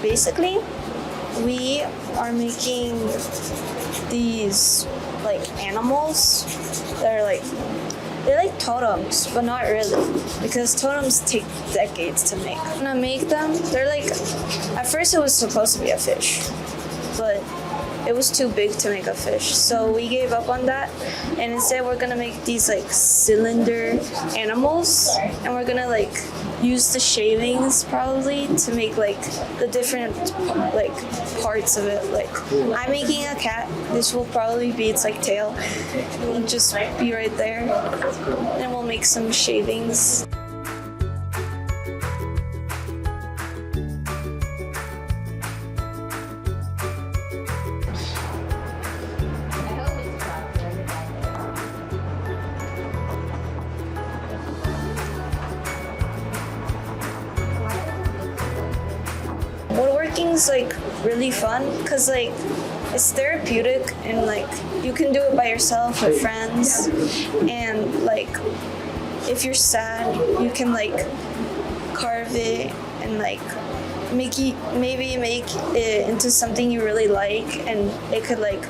Basically, we are making these like animals that are they're like totems, but not really, because totems take decades to make. When I make them, they're like, at first it was supposed to be a fish, but it was too big to make a fish, so we gave up on that, and instead we're gonna make these like cylinder animals, and we're gonna like use the shavings probably to make like the different like parts of it. Like I'm making a cat. This will probably be its like tail. It'll just be right there, and we'll make some shavings. Woodworking's like really fun because like it's therapeutic, and like you can do it by yourself with friends, and like if you're sad you can like carve it and like maybe make it into something you really like, and it could like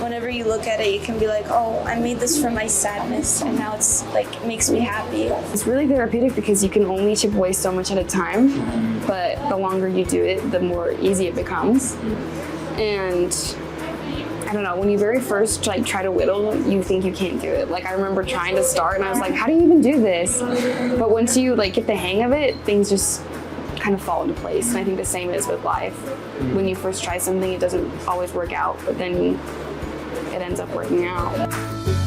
whenever you look at it you can be like, oh, I made this for my sadness and now it's like makes me happy. It's really therapeutic because you can only chip away so much at a time, but the longer you do it, the more easy it becomes. And I don't know, when you very first like try to whittle, you think you can't do it. Like I remember trying to start and I was like, how do you even do this? But once you like get the hang of it, things just kind of fall into place. And I think the same is with life. When you first try something, it doesn't always work out, but then it ends up working out.